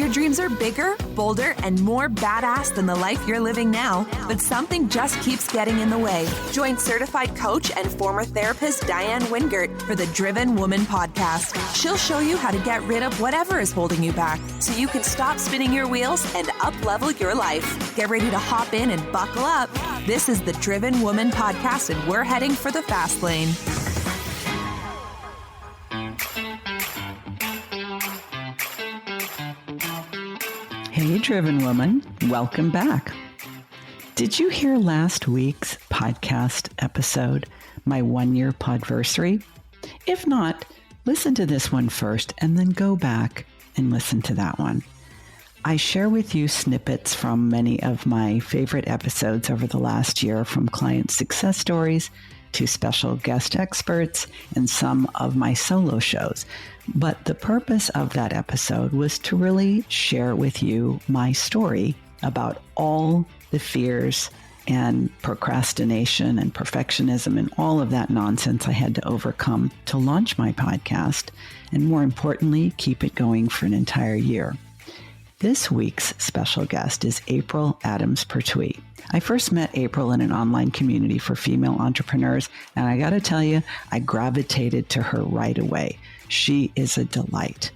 Your dreams are bigger, bolder, and more badass than the life you're living now, but something just keeps getting in the way. Join certified coach and former therapist Diane Wingert for the Driven Woman podcast. She'll show you how to get rid of whatever is holding you back so you can stop spinning your wheels and up-level your life. Get ready to hop in and buckle up. This is the Driven Woman podcast, and we're heading for the fast lane. Hey, Driven Woman, welcome back. Did you hear last week's podcast episode, my 1-year podversary? If not, listen to this one first and then go back and listen to that one. I share with you snippets from many of my favorite episodes over the last year, from client success stories to special guest experts and some of my solo shows. But the purpose of that episode was to really share with you my story about all the fears and procrastination and perfectionism and all of that nonsense I had to overcome to launch my podcast, and more importantly, keep it going for an entire year. This week's special guest is Adams Pertuis. I first met April in an online community for female entrepreneurs, and I got to tell you, I gravitated to her right away. She is a delight.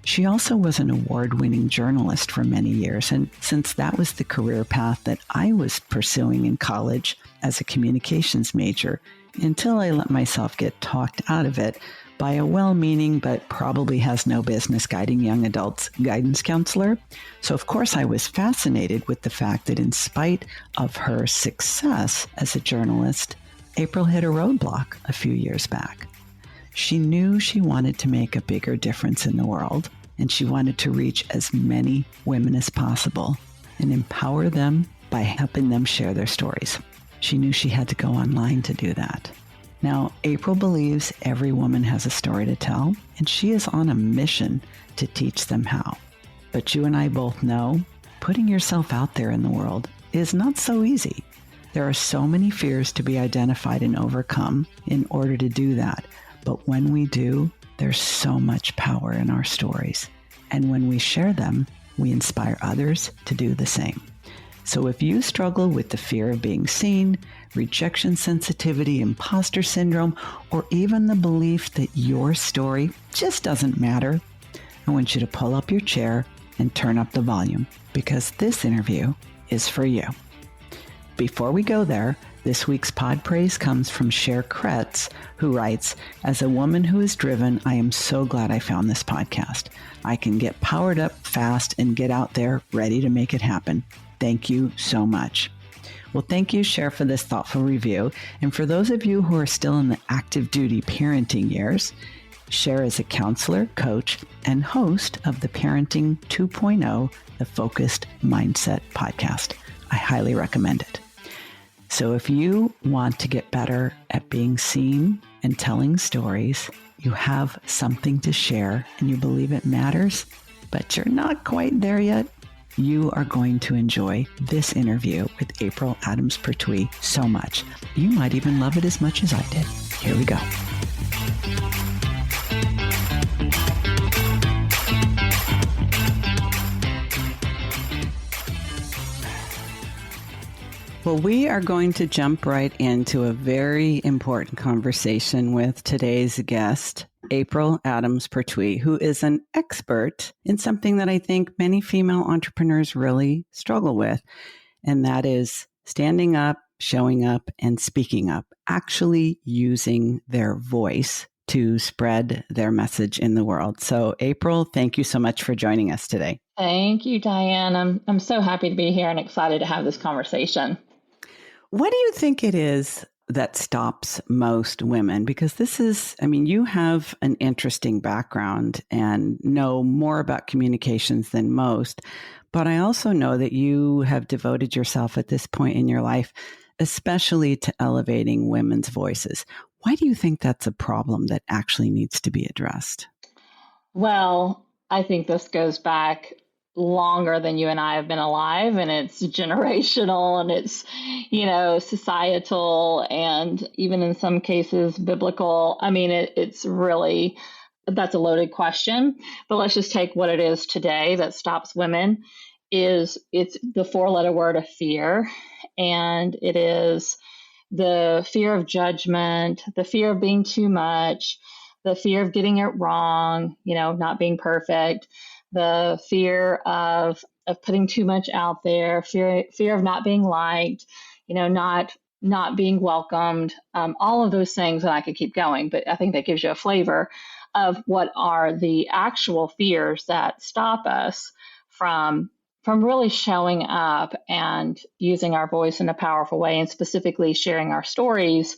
She also was an award-winning journalist for many years, and since that was the career path that I was pursuing in college as a communications major, until I let myself get talked out of it by a well-meaning but probably has no business guiding young adults guidance counselor. So of course I was fascinated with the fact that in spite of her success as a journalist, April hit a roadblock a few years back. She knew she wanted to make a bigger difference in the world, and she wanted to reach as many women as possible and empower them by helping them share their stories. She knew she had to go online to do that. Now, April believes every woman has a story to tell, and she is on a mission to teach them how. But you and I both know putting yourself out there in the world is not so easy. There are so many fears to be identified and overcome in order to do that. But when we do, there's so much power in our stories. And when we share them, we inspire others to do the same. So if you struggle with the fear of being seen, rejection sensitivity, imposter syndrome, or even the belief that your story just doesn't matter, I want you to pull up your chair and turn up the volume, because this interview is for you. Before we go there, this week's pod praise comes from Cher Kretz, who writes, "As a woman who is driven, I am so glad I found this podcast. I can get powered up fast and get out there ready to make it happen. Thank you so much." Well, thank you, Cher, for this thoughtful review. And for those of you who are still in the active duty parenting years, Cher is a counselor, coach, and host of the Parenting 2.0, the Focused Mindset podcast. I highly recommend it. So if you want to get better at being seen and telling stories, you have something to share and you believe it matters, but you're not quite there yet, you are going to enjoy this interview with Adams Pertuis so much. You might even love it as much as I did. Here we go. Well, we are going to jump right into a very important conversation with today's guest, Adams Pertuis, who is an expert in something that I think many female entrepreneurs really struggle with, and that is standing up, showing up, and speaking up, actually using their voice to spread their message in the world. So, April, thank you so much for joining us today. Thank you, Diane. I'm so happy to be here and excited to have this conversation. What do you think it is that stops most women? Because this is, you have an interesting background and know more about communications than most, but I also know that you have devoted yourself at this point in your life, especially to elevating women's voices. Why do you think that's a problem that actually needs to be addressed? Well, I think this goes back longer than you and I have been alive, and it's generational, and it's, societal, and even in some cases biblical. It's really that's a loaded question, but let's just take what it is today that stops women. It's the four-letter word of fear, and it is the fear of judgment, the fear of being too much, the fear of getting it wrong, not being perfect, the fear of putting too much out there, fear of not being liked, not being welcomed, all of those things, and I could keep going, but I think that gives you a flavor of what are the actual fears that stop us from really showing up and using our voice in a powerful way, and specifically sharing our stories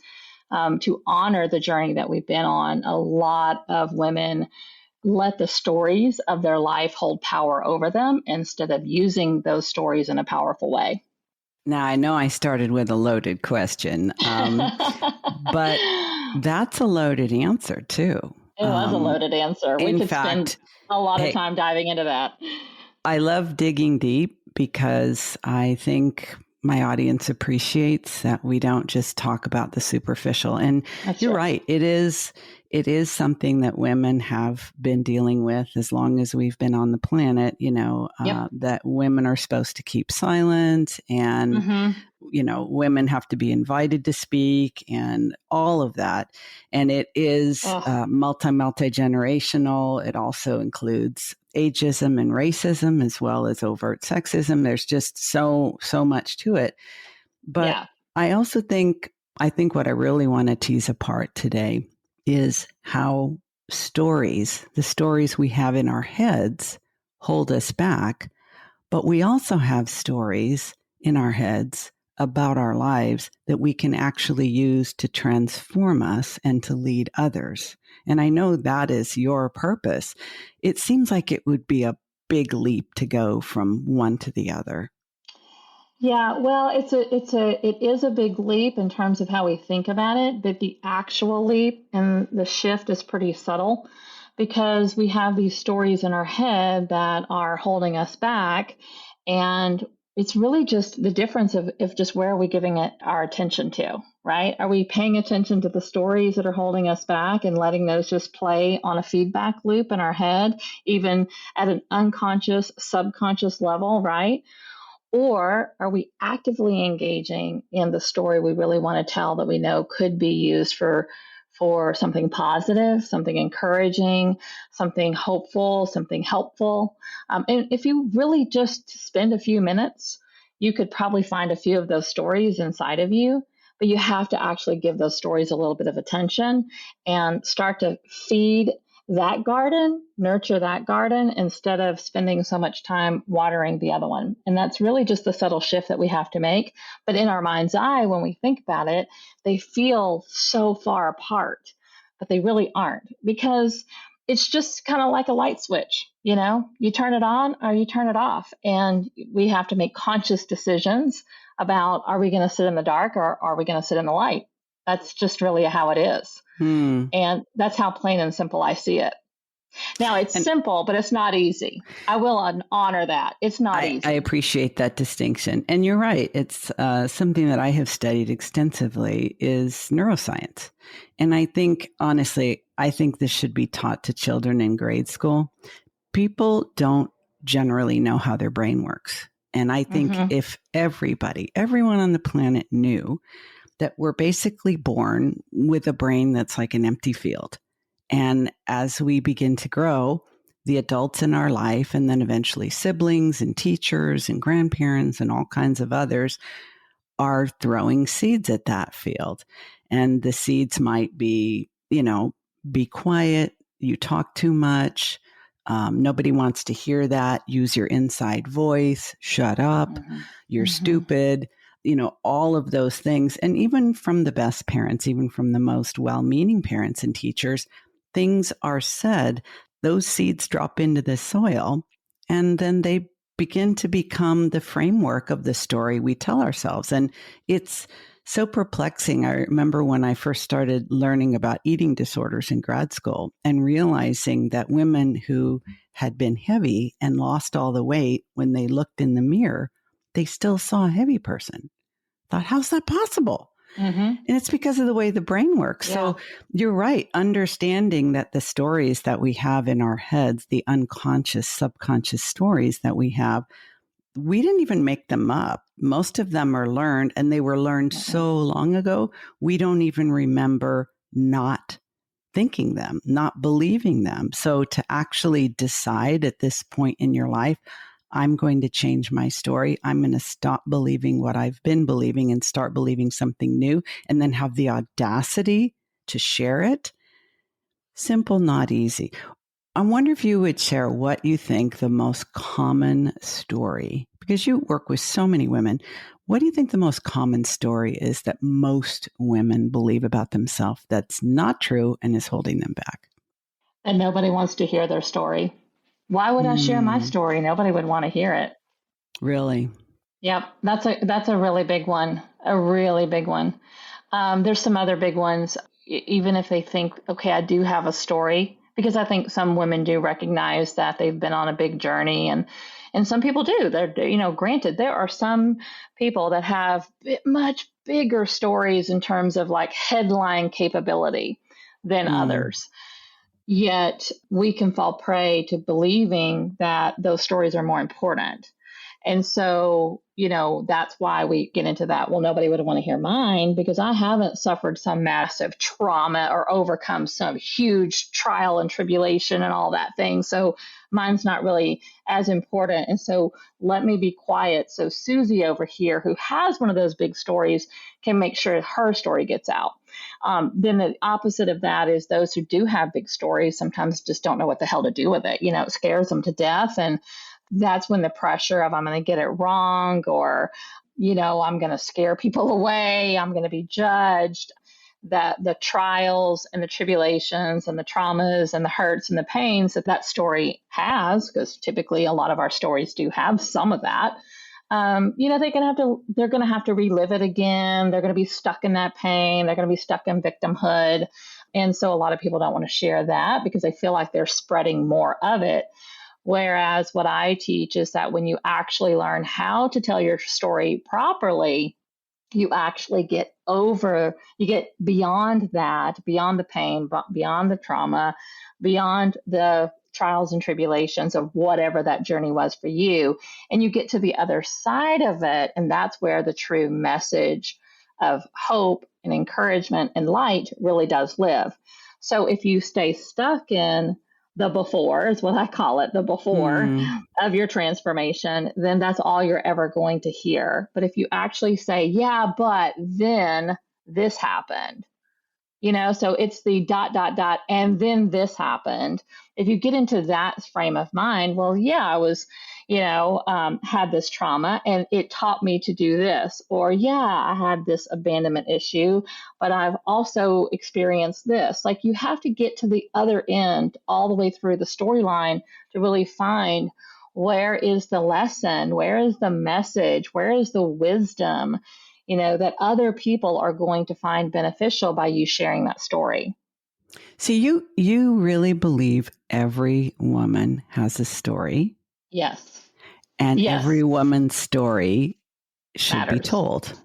to honor the journey that we've been on. A lot of women let the stories of their life hold power over them instead of using those stories in a powerful way. Now, I know I started with a loaded question, but that's a loaded answer too. It was a loaded answer. We could spend a lot of time diving into that. I love digging deep because I think my audience appreciates that we don't just talk about the superficial. And That's you're true. right. It is something that women have been dealing with as long as we've been on the planet, Yep. that women are supposed to keep silent, and, women have to be invited to speak and all of that. And it is multi-generational. It also includes ageism and racism, as well as overt sexism. There's just so much to it. But I also think what I really want to tease apart today is how the stories we have in our heads hold us back. But we also have stories in our heads about our lives that we can actually use to transform us and to lead others. And I know that is your purpose. It seems like it would be a big leap to go from one to the other. Yeah, well, it is a big leap in terms of how we think about it, but the actual leap and the shift is pretty subtle because we have these stories in our head that are holding us back, and it's really just the difference of just where are we giving it our attention to, right? Are we paying attention to the stories that are holding us back and letting those just play on a feedback loop in our head, even at an unconscious, subconscious level, right? Or are we actively engaging in the story we really want to tell that we know could be used for something positive, something encouraging, something hopeful, something helpful? And if you really just spend a few minutes, you could probably find a few of those stories inside of you, but you have to actually give those stories a little bit of attention and start to feed that garden, nurture that garden instead of spending so much time watering the other one. And that's really just the subtle shift that we have to make. But in our mind's eye, when we think about it, they feel so far apart, but they really aren't, because it's just kind of like a light switch. You turn it on or you turn it off. And we have to make conscious decisions about, are we going to sit in the dark or are we going to sit in the light? That's just really how it is. And that's how plain and simple I see it. Now, it's simple, but it's not easy. I will honor that. It's not easy. I appreciate that distinction. And you're right. It's something that I have studied extensively is neuroscience. And I think, honestly, this should be taught to children in grade school. People don't generally know how their brain works. And I think if everyone on the planet knew that we're basically born with a brain that's like an empty field. And as we begin to grow, the adults in our life, and then eventually siblings and teachers and grandparents and all kinds of others, are throwing seeds at that field. And the seeds might be, be quiet, you talk too much, nobody wants to hear that, use your inside voice, shut up, you're stupid. All of those things. And even from the best parents, even from the most well-meaning parents and teachers, things are said, those seeds drop into the soil, and then they begin to become the framework of the story we tell ourselves. And it's so perplexing. I remember when I first started learning about eating disorders in grad school and realizing that women who had been heavy and lost all the weight, when they looked in the mirror, they still saw a heavy person. Thought, how's that possible? And it's because of the way the brain works. Yeah. So you're right. Understanding that the stories that we have in our heads, the unconscious, subconscious stories that we have, we didn't even make them up. Most of them are learned, and they were learned so long ago, we don't even remember not thinking them, not believing them. So to actually decide at this point in your life, I'm going to change my story. I'm going to stop believing what I've been believing and start believing something new, and then have the audacity to share it. Simple, not easy. I wonder if you would share what you think the most common story, because you work with so many women. What do you think the most common story is that most women believe about themselves that's not true and is holding them back? And nobody wants to hear their story. Why would I share my story? Nobody would want to hear it. Really? Yep, that's a really big one. A really big one. There's some other big ones. Even if they think, okay, I do have a story, because I think some women do recognize that they've been on a big journey, and some people do. They're, granted, there are some people that have much bigger stories in terms of like headline capability than others. Yet we can fall prey to believing that those stories are more important. And so, that's why we get into that. Well, nobody would want to hear mine because I haven't suffered some massive trauma or overcome some huge trial and tribulation and all that thing. So mine's not really as important. And so let me be quiet. So Susie over here, who has one of those big stories, can make sure her story gets out. Then the opposite of that is those who do have big stories sometimes just don't know what the hell to do with it. It scares them to death. And that's when the pressure of I'm going to get it wrong, or, I'm going to scare people away, I'm going to be judged, that the trials and the tribulations and the traumas and the hurts and the pains that story has, because typically a lot of our stories do have some of that, they're going to have to relive it again. They're going to be stuck in that pain. They're going to be stuck in victimhood. And so a lot of people don't want to share that because they feel like they're spreading more of it. Whereas what I teach is that when you actually learn how to tell your story properly, you actually get beyond that, beyond the pain, beyond the trauma, beyond the trials and tribulations of whatever that journey was for you. And you get to the other side of it. And that's where the true message of hope and encouragement and light really does live. So if you stay stuck in the before, is what I call it, the before of your transformation, then that's all you're ever going to hear. But if you actually say, yeah, but then this happened, so it's the ... and then this happened. If you get into that frame of mind, well, yeah, I was, had this trauma and it taught me to do this. Or, yeah, I had this abandonment issue, but I've also experienced this. Like, you have to get to the other end all the way through the storyline to really find where is the lesson, where is the message, where is the wisdom, that other people are going to find beneficial by you sharing that story. So you really believe every woman has a story? Yes. And yes. Every woman's story should Matters. be told.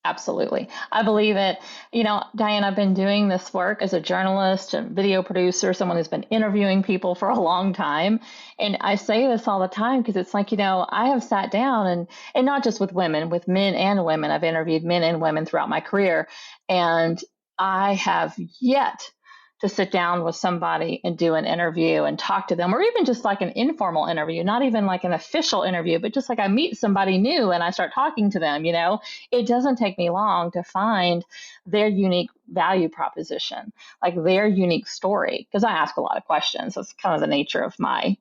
Absolutely. I believe it. Diane, I've been doing this work as a journalist and video producer, someone who's been interviewing people for a long time. And I say this all the time because it's like, I have sat down and not just with women, with men and women. I've interviewed men and women throughout my career. And I have yet to sit down with somebody and do an interview and talk to them, or even just like an informal interview, not even like an official interview, but just like I meet somebody new and I start talking to them, it doesn't take me long to find their unique value proposition, like their unique story, because I ask a lot of questions. That's kind of the nature of my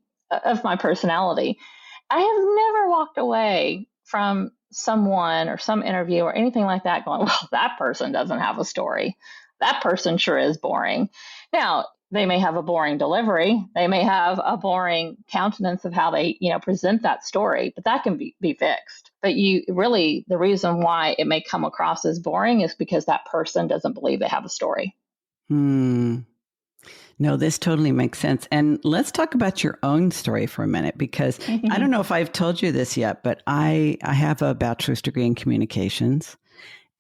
personality. I have never walked away from someone or some interview or anything like that going, well, that person doesn't have a story. That person sure is boring. Now, they may have a boring delivery. They may have a boring countenance of how they, present that story, but that can be fixed. But the reason why it may come across as boring is because that person doesn't believe they have a story. No, this totally makes sense. And let's talk about your own story for a minute, because I don't know if I've told you this yet, but I have a bachelor's degree in communications.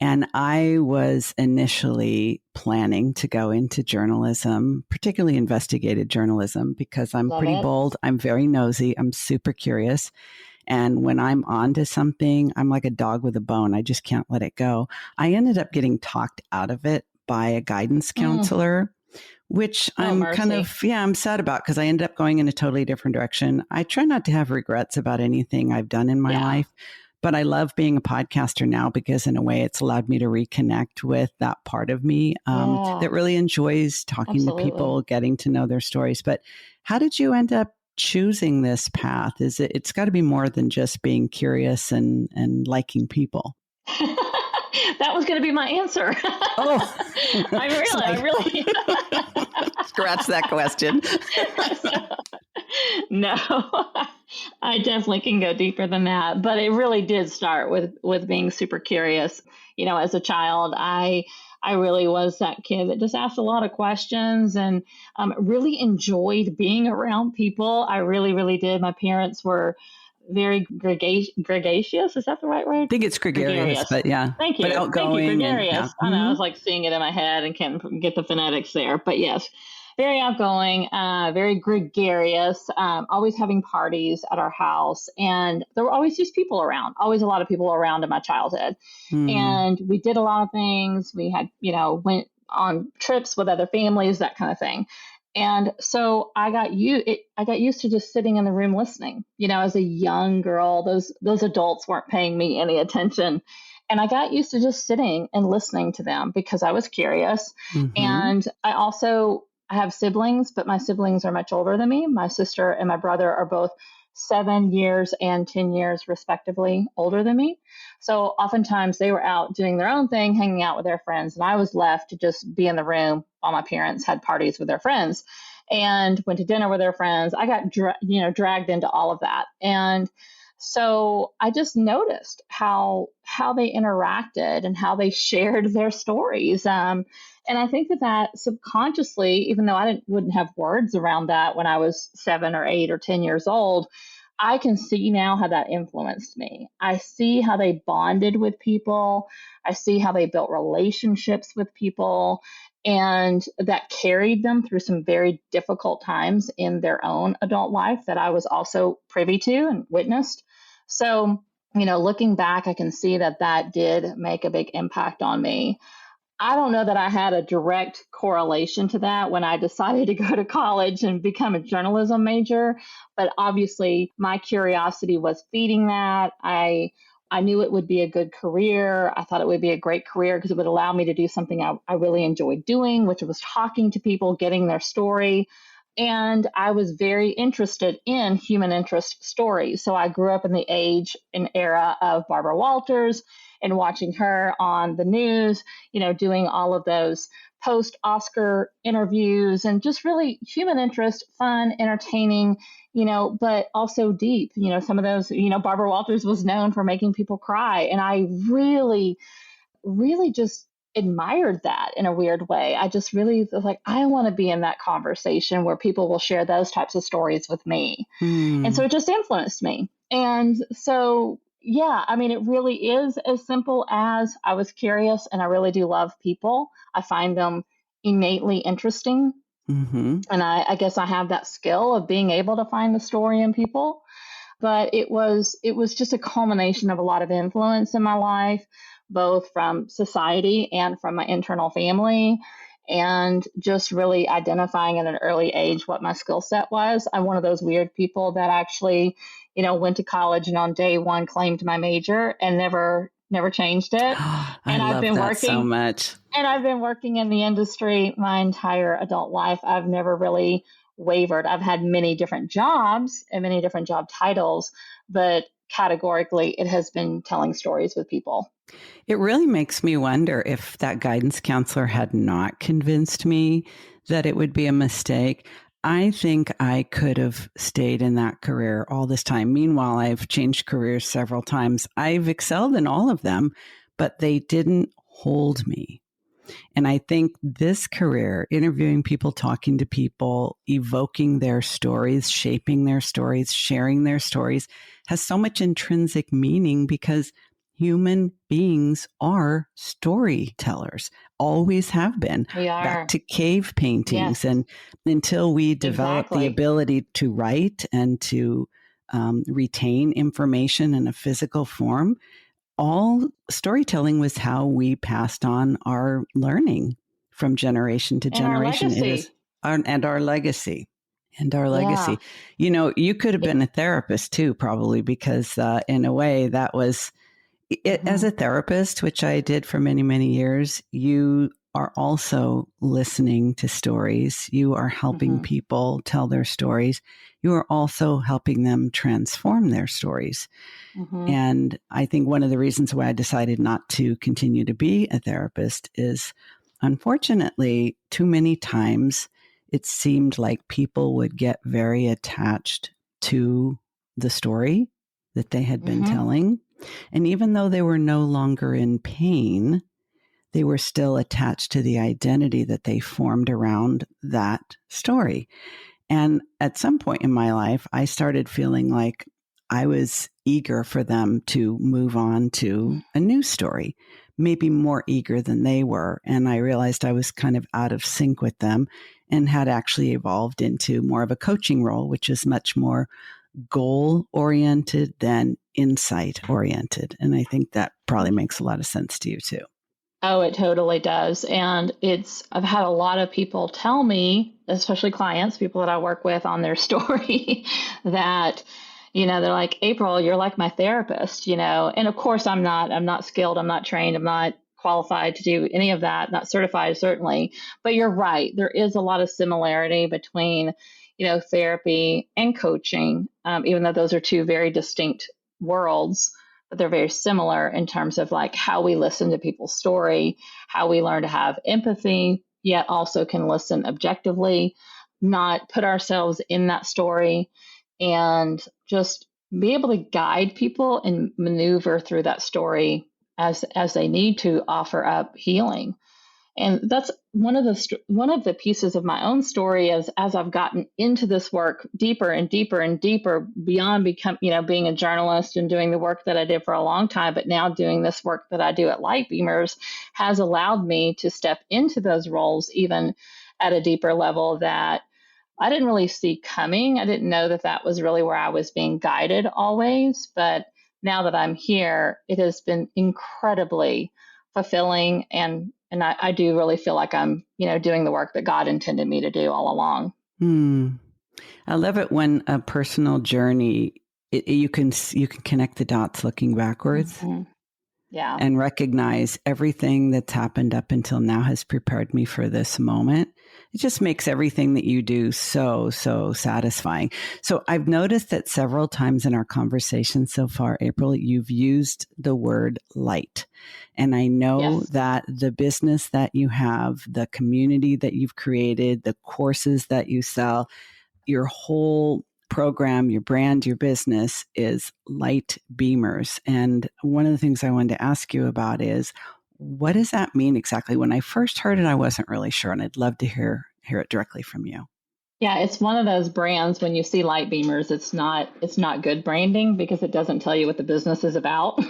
And I was initially planning to go into journalism, particularly investigative journalism, because I'm Love pretty it. bold. I'm very nosy. I'm super curious. And when I'm onto something, I'm like a dog with a bone. I just can't let it go. I ended up getting talked out of it by a guidance counselor, which I'm kind mercy. of, I'm sad about because I ended up going in a totally different direction. I try not to have regrets about anything I've done in my life, but I love being a podcaster now because in a way it's allowed me to reconnect with that part of me that really enjoys talking to people, getting to know their stories. But how did you end up choosing this path? It's got to be more than just being curious and liking people. That was going to be my answer. Oh, I really scratch that question. No, I definitely can go deeper than that. But it really did start with being super curious. As a child, I really was that kid that just asked a lot of questions and really enjoyed being around people. I really, really did. My parents were very gregarious. Is that the right word? I think it's gregarious, but yeah. Thank you. But outgoing. Thank you, gregarious. I know, I was like seeing it in my head and can't get the phonetics there. But yes, very outgoing, very gregarious, always having parties at our house. And there were always just people around, always a lot of people around in my childhood. And we did a lot of things. We had, went on trips with other families, that kind of thing. And so I got used to just sitting in the room listening. As a young girl, those adults weren't paying me any attention. And I got used to just sitting and listening to them because I was curious. And I have siblings, but my siblings are much older than me. My sister and my brother are both 7 years and 10 years respectively older than me. So oftentimes they were out doing their own thing, hanging out with their friends, and I was left to just be in the room while my parents had parties with their friends and went to dinner with their friends. I got dragged into all of that. And so I just noticed how they interacted and how they shared their stories. And I think that subconsciously, even though I wouldn't have words around that when I was 7 or 8 or 10 years old, I can see now how that influenced me. I see how they bonded with people. I see how they built relationships with people, and that carried them through some very difficult times in their own adult life that I was also privy to and witnessed. So, looking back, I can see that did make a big impact on me. I don't know that I had a direct correlation to that when I decided to go to college and become a journalism major, but obviously my curiosity was feeding that. I knew it would be a good career. I thought it would be a great career because it would allow me to do something I really enjoyed doing, which was talking to people, getting their story. And I was very interested in human interest stories. So I grew up in the age and era of Barbara Walters and watching her on the news, doing all of those post-Oscar interviews and just really human interest, fun, entertaining, but also deep. Some of those, Barbara Walters was known for making people cry. And I really, really just admired that in a weird way. I just really was like, I want to be in that conversation where people will share those types of stories with me. And so it just influenced me. And so, yeah, I mean, it really is as simple as I was curious and I really do love people. I find them innately interesting. And I guess I have that skill of being able to find the story in people. But it was just a culmination of a lot of influence in my life, both from society and from my internal family, and just really identifying at an early age what my skill set was. I'm one of those weird people that actually, went to college and on day one claimed my major and never changed it. And I've been working so much. And I've been working in the industry my entire adult life. I've never really wavered. I've had many different jobs and many different job titles, but categorically, it has been telling stories with people. It really makes me wonder if that guidance counselor had not convinced me that it would be a mistake. I think I could have stayed in that career all this time. Meanwhile, I've changed careers several times. I've excelled in all of them, but they didn't hold me. And I think this career, interviewing people, talking to people, evoking their stories, shaping their stories, sharing their stories, has so much intrinsic meaning because human beings are storytellers, always have been. We Back are. to cave paintings. Yes, And until we develop the exactly. ability to write and to retain information in a physical form, all storytelling was how we passed on our learning from generation to And our generation. It is legacy. our legacy. And our Yeah. legacy. You know, you could have been a therapist too, probably, because in a way that was it, as Mhm. a therapist, which I did for many, many years, you are also listening to stories. You are helping Mhm. people tell their stories. You are also helping them transform their stories. Mhm. And I think one of the reasons why I decided not to continue to be a therapist is, unfortunately, too many times it seemed like people would get very attached to the story that they had been Mhm. telling. And even though they were no longer in pain, they were still attached to the identity that they formed around that story. And at some point in my life, I started feeling like I was eager for them to move on to a new story, maybe more eager than they were. And I realized I was kind of out of sync with them and had actually evolved into more of a coaching role, which is much more goal oriented than insight oriented. And I think that probably makes a lot of sense to you too. Oh, it totally does. And I've had a lot of people tell me, especially clients, people that I work with on their story, that, they're like, April, you're like my therapist. And of course I'm not skilled, I'm not trained, I'm not qualified to do any of that, not certified, certainly. But you're right. There is a lot of similarity between, therapy and coaching, even though those are two very distinct worlds, but they're very similar in terms of like how we listen to people's story, how we learn to have empathy, yet also can listen objectively, not put ourselves in that story, and just be able to guide people and maneuver through that story as they need to offer up healing. And that's one of the pieces of my own story as I've gotten into this work deeper and deeper and deeper beyond being a journalist and doing the work that I did for a long time, but now doing this work that I do at Light Beamers has allowed me to step into those roles even at a deeper level that I didn't really see coming. I didn't know that that was really where I was being guided always, but now that I'm here, it has been incredibly fulfilling, and I do really feel like I'm doing the work that God intended me to do all along. I love it when a personal journey, you can connect the dots looking backwards Hmm. Yeah. and recognize everything that's happened up until now has prepared me for this moment. It just makes everything that you do so, so satisfying. So I've noticed that several times in our conversation so far, April, you've used the word light. And I know Yes. that the business that you have, the community that you've created, the courses that you sell, your whole program, your brand, your business is Light Beamers. And one of the things I wanted to ask you about is, what does that mean exactly? When I first heard it, I wasn't really sure, and I'd love to hear it directly from you. Yeah, it's one of those brands when you see Light Beamers, it's not good branding because it doesn't tell you what the business is about.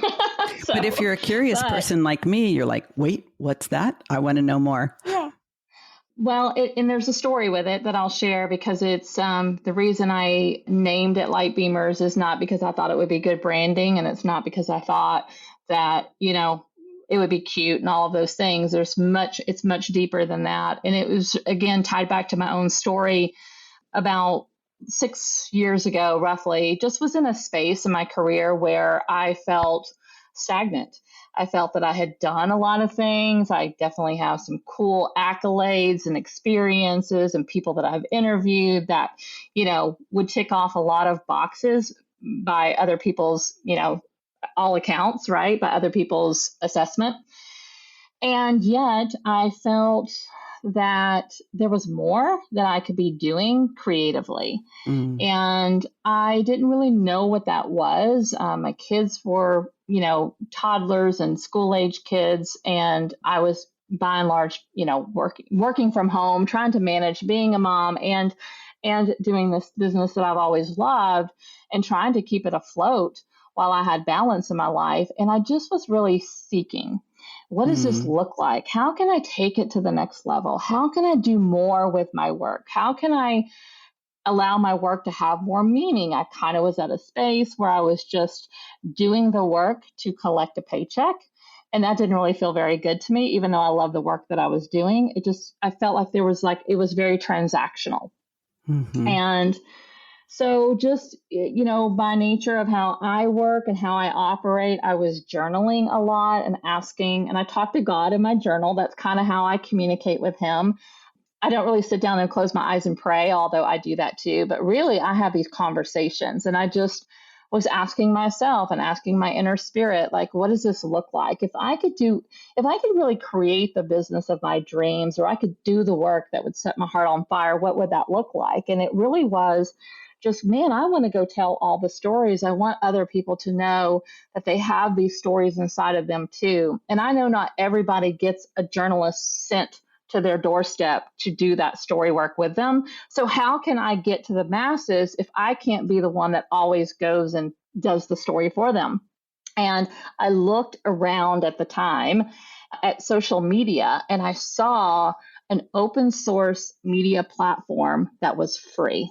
But if you're a curious But person like me, you're like, wait, what's that? I want to know more. yeah. Well, and there's a story with it that I'll share because it's the reason I named it Light Beamers is not because I thought it would be good branding, and it's not because I thought that it would be cute and all of those things. It's much deeper than that, and it was again tied back to my own story about 6 years ago, roughly. Just was in a space in my career where I felt stagnant. I felt that I had done a lot of things. I definitely have some cool accolades and experiences and people that I've interviewed that, would tick off a lot of boxes by other people's, all accounts, right? By other people's assessment. And yet I felt that there was more that I could be doing creatively. Mm. And I didn't really know what that was. My kids were, toddlers and school age kids. And I was by and large, working from home, trying to manage being a mom and doing this business that I've always loved and trying to keep it afloat while I had balance in my life. And I just was really seeking, what does this look like? How can I take it to the next level? How can I do more with my work? How can I allow my work to have more meaning? I kind of was at a space where I was just doing the work to collect a paycheck. And that didn't really feel very good to me, even though I love the work that I was doing. I felt like it was very transactional. And so just, by nature of how I work and how I operate, I was journaling a lot and asking, and I talk to God in my journal. That's kind of how I communicate with him. I don't really sit down and close my eyes and pray, although I do that too. But really, I have these conversations, and I just was asking myself and asking my inner spirit, like, what does this look like? If I could really create the business of my dreams, or I could do the work that would set my heart on fire, what would that look like? And it really was just, man, I want to go tell all the stories. I want other people to know that they have these stories inside of them too. And I know not everybody gets a journalist sent to their doorstep to do that story work with them. So how can I get to the masses if I can't be the one that always goes and does the story for them? And I looked around at the time at social media, and I saw an open source media platform that was free.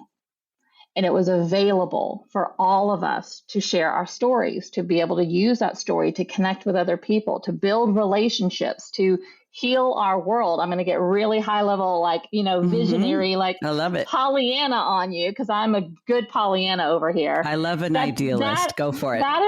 And it was available for all of us to share our stories, to be able to use that story to connect with other people, to build relationships, to heal our world. I'm going to get really high level, visionary, I love it. Pollyanna on you, because I'm a good Pollyanna over here. I love an idealist. Go for it. That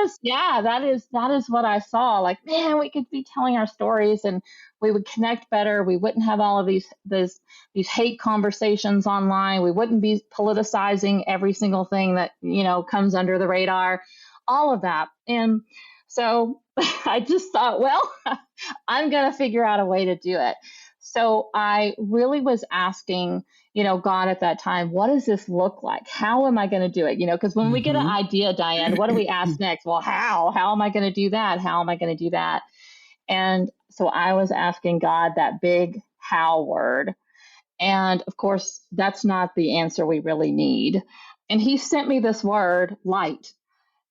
is what I saw. Like, man, we could be telling our stories and we would connect better. We wouldn't have all of these hate conversations online. We wouldn't be politicizing every single thing that, comes under the radar, all of that. And so I just thought, well, I'm going to figure out a way to do it. So I really was asking, God at that time, what does this look like? How am I going to do it? Because when we get an idea, Diane, what do we ask next? Well, how am I going to do that? How am I going to do that? And so I was asking God that big how word. And of course, that's not the answer we really need. And he sent me this word, light.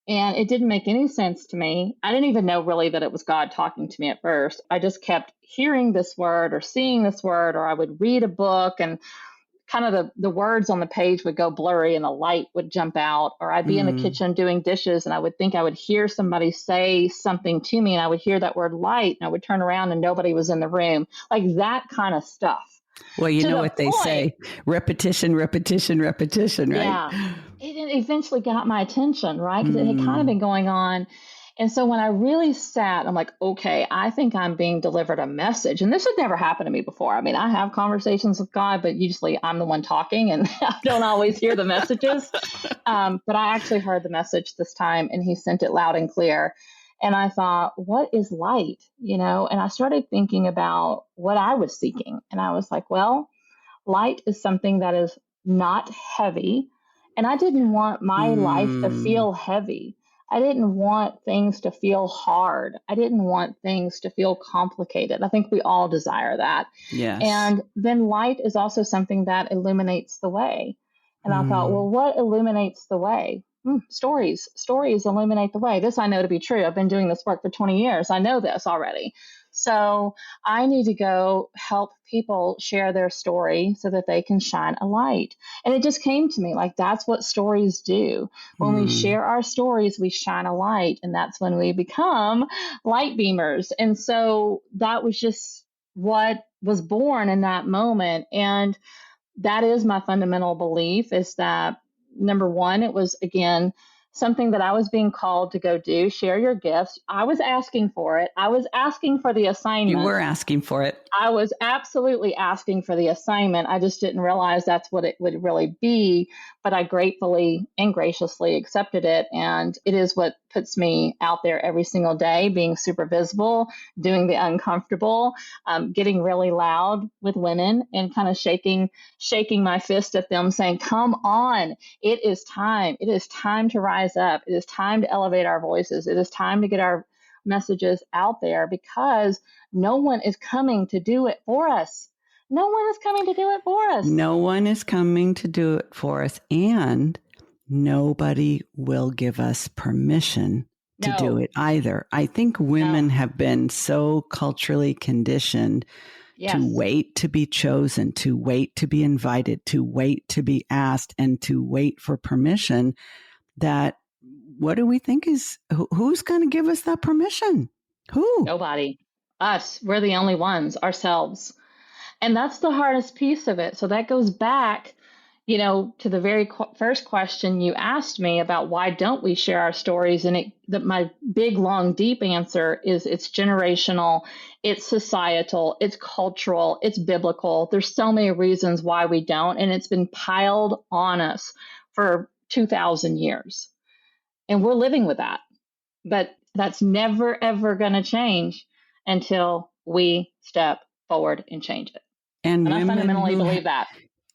And it didn't make any sense to me. I didn't even know really that it was God talking to me at first. I just kept hearing this word or seeing this word, or I would read a book and kind of the words on the page would go blurry and the light would jump out, or I'd be in the kitchen doing dishes and I would think I would hear somebody say something to me and I would hear that word light and I would turn around and nobody was in the room, like that kind of stuff. Well, you know what they say, repetition, repetition, repetition, right? Yeah. It eventually got my attention, right? Because it had kind of been going on. And so when I really sat, I'm like, okay, I think I'm being delivered a message. And this had never happened to me before. I mean, I have conversations with God, but usually I'm the one talking and I don't always hear the messages. But I actually heard the message this time and he sent it loud and clear. And I thought, what is light? And I started thinking about what I was seeking. And I was like, well, light is something that is not heavy. And I didn't want my life to feel heavy. I didn't want things to feel hard. I didn't want things to feel complicated. I think we all desire that. Yes. And then light is also something that illuminates the way. And I thought, well, what illuminates the way? Stories. Stories illuminate the way. This I know to be true. I've been doing this work for 20 years. I know this already. So I need to go help people share their story so that they can shine a light. And it just came to me like that's what stories do. When we share our stories, we shine a light, and that's when we become light beamers. And so that was just what was born in that moment. And that is my fundamental belief, is that number one, it was, again, something that I was being called to go do, share your gifts. I was asking for it. I was asking for the assignment. You were asking for it. I was absolutely asking for the assignment. I just didn't realize that's what it would really be, but I gratefully and graciously accepted it. And it is what puts me out there every single day, being super visible, doing the uncomfortable, getting really loud with women and kind of shaking my fist at them saying, come on, it is time. It is time to rise up. It is time to elevate our voices. It is time to get our messages out there, because no one is coming to do it for us. No one is coming to do it for us. No one is coming to do it for us. And nobody will give us permission to do No, it either. I think women no. have been so culturally conditioned to Yes. wait to be chosen, to wait to be invited, to wait to be asked, and to wait for permission that what do we think is who's going to give us that permission? Who? Nobody. Us. We're the only ones, ourselves. And that's the hardest piece of it. So that goes back, to the very first question you asked me about why don't we share our stories? And my big, long, deep answer is it's generational, it's societal, it's cultural, it's biblical. There's so many reasons why we don't. And it's been piled on us for 2,000 years. And we're living with that. But that's never, ever going to change until we step forward and change it. And I women fundamentally who believe that.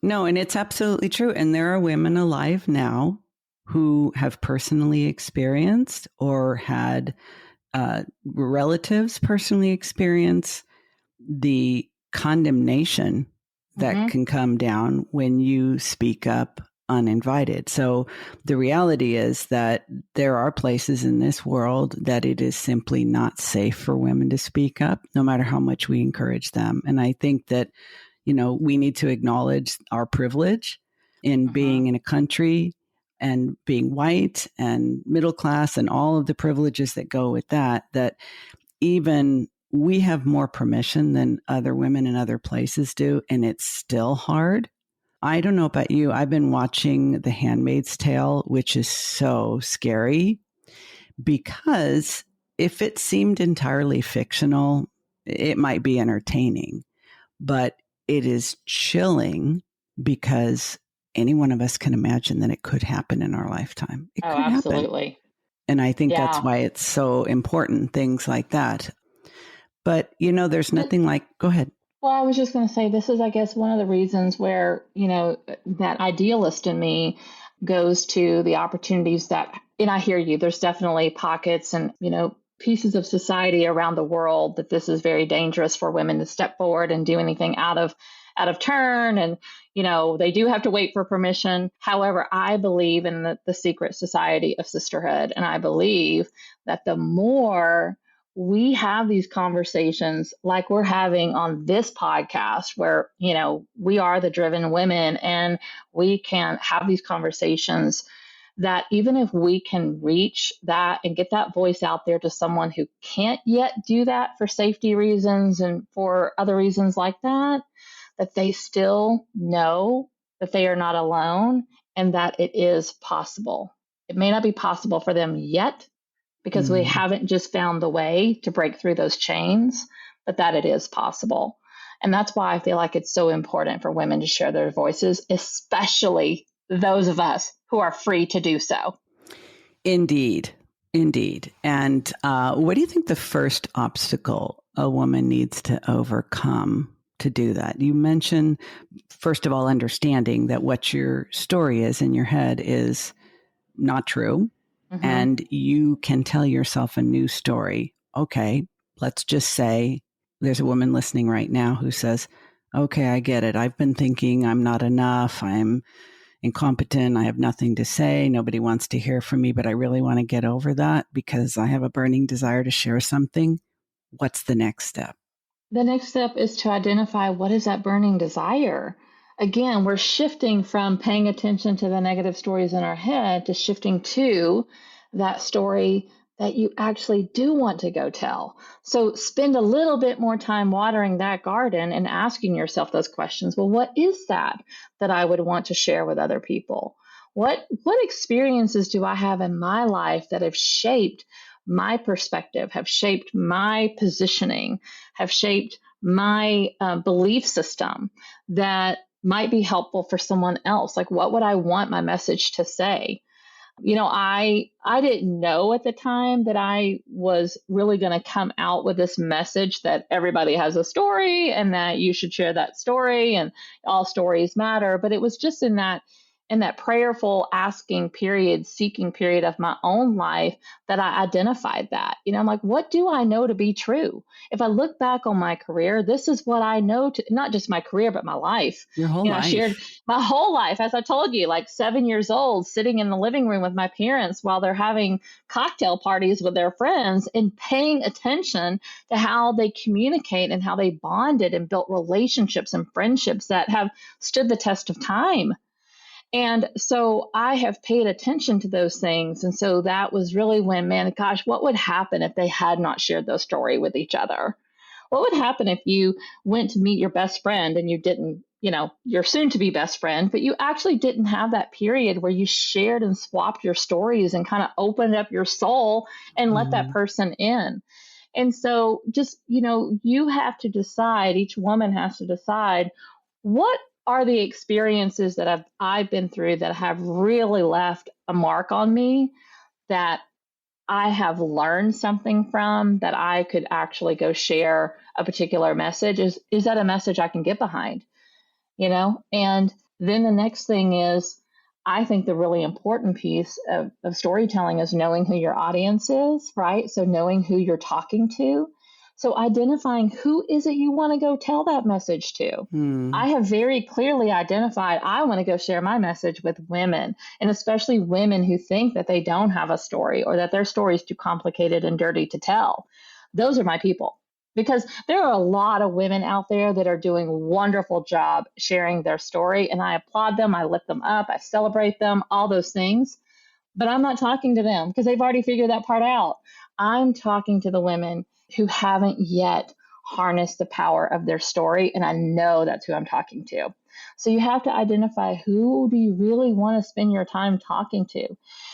No, and it's absolutely true. And there are women alive now who have personally experienced or had relatives personally experience the condemnation that can come down when you speak up uninvited. So the reality is that there are places in this world that it is simply not safe for women to speak up, no matter how much we encourage them. And I think that we need to acknowledge our privilege in being in a country and being white and middle class and all of the privileges that go with that, that even we have more permission than other women in other places do. And it's still hard. I don't know about you. I've been watching The Handmaid's Tale, which is so scary because if it seemed entirely fictional, it might be entertaining, but it is chilling because any one of us can imagine that it could happen in our lifetime. It could happen. Absolutely. And I think that's Yeah. why it's so important, things like that. But, there's nothing like, go ahead. Well, I was just going to say, this is, I guess, one of the reasons where, that idealist in me goes to the opportunities and I hear you, there's definitely pockets and, pieces of society around the world that this is very dangerous for women to step forward and do anything out of turn. And, they do have to wait for permission. However, I believe in the secret society of sisterhood. And I believe that the more we have these conversations like we're having on this podcast where, we are the driven women and we can have these conversations, that even if we can reach that and get that voice out there to someone who can't yet do that for safety reasons and for other reasons like that, that they still know that they are not alone and that it is possible. It may not be possible for them yet because we haven't just found the way to break through those chains, but that it is possible. And that's why I feel like it's so important for women to share their voices, especially those of us who are free to do so. Indeed. And what do you think the first obstacle a woman needs to overcome to do that? You mentioned, first of all, understanding that what your story is in your head is not true. And you can tell yourself a new story. Okay, let's just say there's a woman listening right now who says, okay, I get it. I've been thinking I'm not enough. I'm incompetent. I have nothing to say. Nobody wants to hear from me, but I really want to get over that because I have a burning desire to share something. What's the next step? The next step is to identify what is that burning desire. Again, we're shifting from paying attention to the negative stories in our head to shifting to that story that you actually do want to go tell. So spend a little bit more time watering that garden and asking yourself those questions. Well, what is that I would want to share with other people? What experiences do I have in my life that have shaped my perspective, have shaped my positioning, have shaped my belief system that might be helpful for someone else? Like, what would I want my message to say? I didn't know at the time that I was really going to come out with this message that everybody has a story and that you should share that story and all stories matter. But it was just in that in that prayerful asking period, seeking period of my own life that I identified that. I'm like, what do I know to be true? If I look back on my career, this is what I know to, not just my career, but my life. Your whole I life. shared my whole life, as I told you, like 7 years old, sitting in the living room with my parents while they're having cocktail parties with their friends and paying attention to how they communicate and how they bonded and built relationships and friendships that have stood the test of time. And so I have paid attention to those things. And so that was really when, man, gosh, what would happen if they had not shared those story with each other? What would happen if you went to meet your best friend and you didn't, your soon to be best friend, but you actually didn't have that period where you shared and swapped your stories and kind of opened up your soul and let that person in? And so just, you have to decide, each woman has to decide, what are the experiences that I've been through that have really left a mark on me, that I have learned something from, that I could actually go share a particular message? Is that a message I can get behind? And then the next thing is, I think the really important piece of storytelling is knowing who your audience is, right? So knowing who you're talking to. So identifying who is it you want to go tell that message to. I have very clearly identified, I want to go share my message with women, and especially women who think that they don't have a story or that their story is too complicated and dirty to tell. Those are my people. Because there are a lot of women out there that are doing a wonderful job sharing their story, and I applaud them, I lift them up, I celebrate them, all those things. But I'm not talking to them because they've already figured that part out. I'm talking to the women who haven't yet harnessed the power of their story, and I know that's who I'm talking to. So you have to identify, who do you really want to spend your time talking to?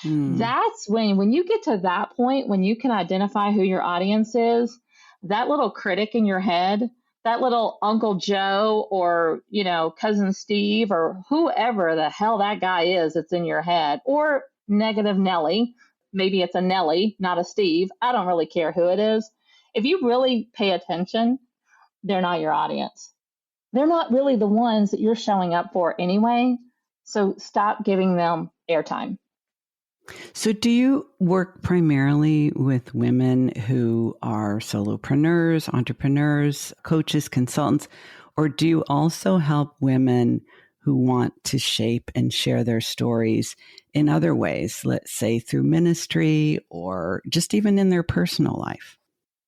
That's when you get to that point, when you can identify who your audience is, that little critic in your head, that little Uncle Joe or, Cousin Steve or whoever the hell that guy is that's in your head, or negative Nelly, maybe it's a Nelly, not a Steve. I don't really care who it is. If you really pay attention, they're not your audience. They're not really the ones that you're showing up for anyway. So stop giving them airtime. So do you work primarily with women who are solopreneurs, entrepreneurs, coaches, consultants, or do you also help women who want to shape and share their stories in other ways, let's say through ministry or just even in their personal life?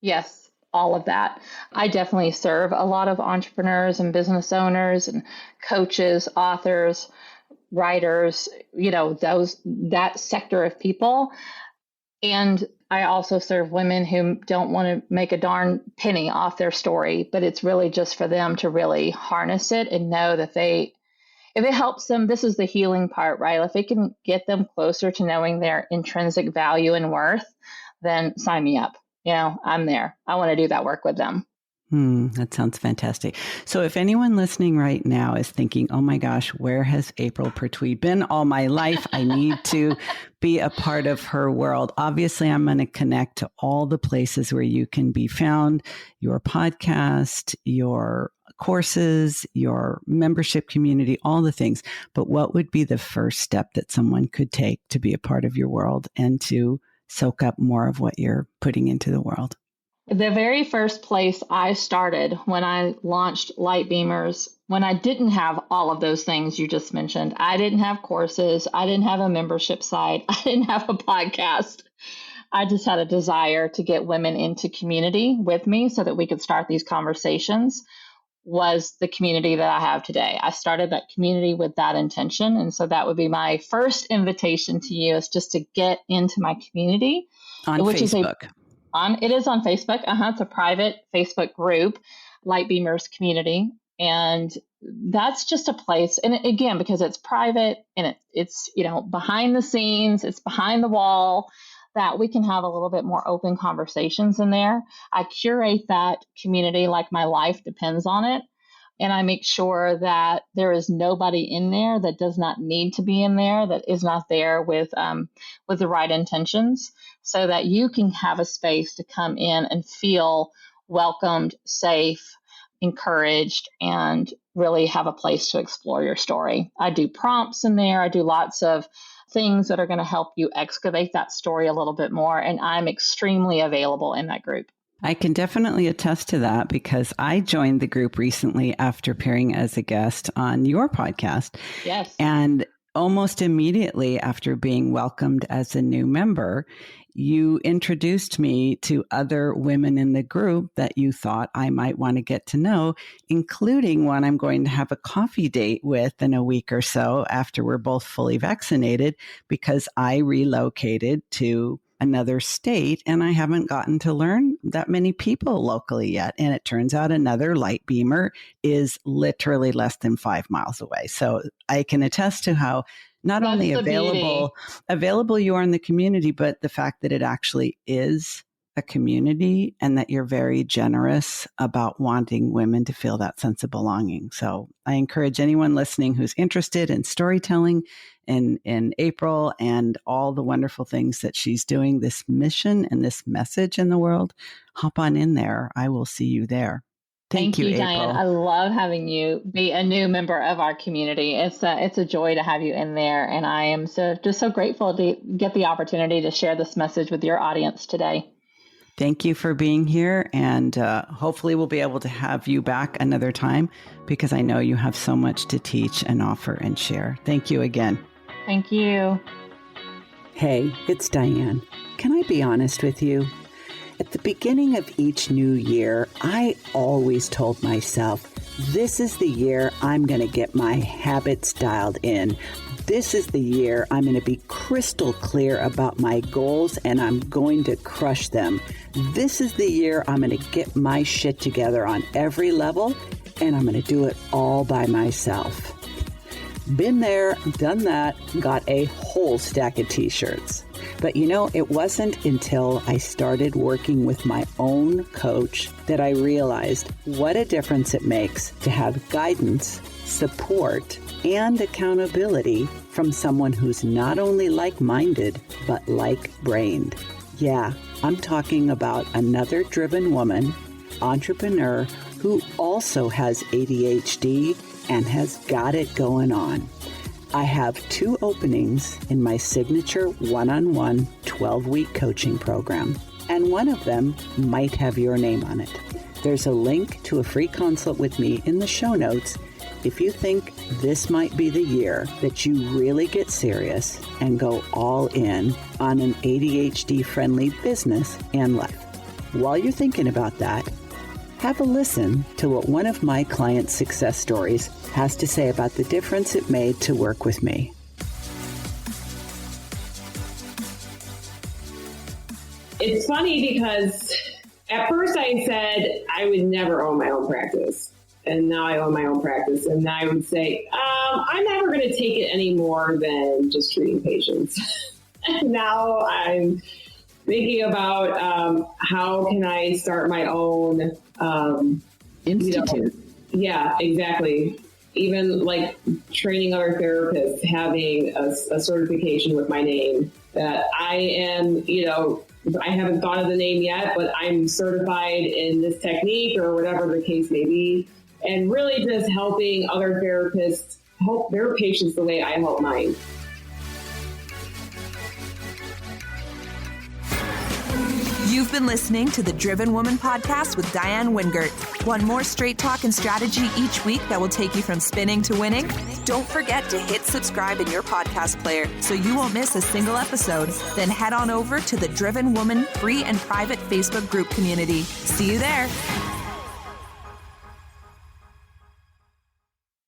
Yes, all of that. I definitely serve a lot of entrepreneurs and business owners and coaches, authors, writers, that sector of people. And I also serve women who don't want to make a darn penny off their story, but it's really just for them to really harness it and know that if it helps them, this is the healing part, right? If it can get them closer to knowing their intrinsic value and worth, then sign me up. I'm there. I want to do that work with them. That sounds fantastic. So if anyone listening right now is thinking, oh my gosh, where has April Pertuis been all my life? I need to be a part of her world. Obviously, I'm going to connect to all the places where you can be found, your podcast, your courses, your membership community, all the things. But what would be the first step that someone could take to be a part of your world and to soak up more of what you're putting into the world? The very first place I started when I launched Light Beamers, when I didn't have all of those things you just mentioned, I didn't have courses, I didn't have a membership site, I didn't have a podcast. I just had a desire to get women into community with me so that we could start these conversations, was the community that I have today. I started that community with that intention. And so that would be my first invitation to you, is just to get into my community. On which Facebook. It is on Facebook. It's a private Facebook group, Light Beamers Community. And that's just a place. And again, because it's private and it's behind the scenes, it's behind the wall, that we can have a little bit more open conversations in there. I curate that community like my life depends on it. And I make sure that there is nobody in there that does not need to be in there, that is not there with the right intentions, so that you can have a space to come in and feel welcomed, safe, encouraged and really have a place to explore your story. I do prompts in there. I do lots of things that are going to help you excavate that story a little bit more. And I'm extremely available in that group. I can definitely attest to that because I joined the group recently after appearing as a guest on your podcast. Yes. And almost immediately after being welcomed as a new member, you introduced me to other women in the group that you thought I might want to get to know, including one I'm going to have a coffee date with in a week or so after we're both fully vaccinated, because I relocated to another state and I haven't gotten to learn that many people locally yet. And it turns out another light beamer is literally less than 5 miles away. So I can attest to how not That's only the beauty. available you are in the community, but the fact that it actually is a community and that you're very generous about wanting women to feel that sense of belonging. So I encourage anyone listening who's interested in storytelling in April and all the wonderful things that she's doing, this mission and this message in the world, hop on in there. I will see you there. Thank you, April. Diane. I love having you be a new member of our community. It's a joy to have you in there. And I am just so grateful to get the opportunity to share this message with your audience today. Thank you for being here. And hopefully we'll be able to have you back another time because I know you have so much to teach and offer and share. Thank you again. Thank you. Hey, it's Diane. Can I be honest with you? At the beginning of each new year, I always told myself, this is the year I'm going to get my habits dialed in. This is the year I'm going to be crystal clear about my goals and I'm going to crush them. This is the year I'm going to get my shit together on every level and I'm going to do it all by myself. Been there, done that, got a whole stack of t-shirts. But it wasn't until I started working with my own coach that I realized what a difference it makes to have guidance, support, and accountability from someone who's not only like-minded, but like-brained. Yeah, I'm talking about another driven woman, entrepreneur, who also has ADHD and has got it going on. I have 2 openings in my signature one-on-one 12-week coaching program, and one of them might have your name on it. There's a link to a free consult with me in the show notes if you think this might be the year that you really get serious and go all in on an ADHD-friendly business and life. While you're thinking about that, have a listen to what one of my clients' success stories has to say about the difference it made to work with me. It's funny because at first I said I would never own my own practice. And now I own my own practice. And I would say, I'm never going to take it any more than just treating patients. And now I'm thinking about how can I start my own institute. Yeah, exactly. Even like training other therapists, having a certification with my name that I am, I haven't thought of the name yet, but I'm certified in this technique or whatever the case may be. And really just helping other therapists help their patients the way I help mine. You've been listening to the Driven Woman Podcast with Diane Wingert. Want more straight talk and strategy each week that will take you from spinning to winning? Don't forget to hit subscribe in your podcast player so you won't miss a single episode. Then head on over to the Driven Woman free and private Facebook group community. See you there.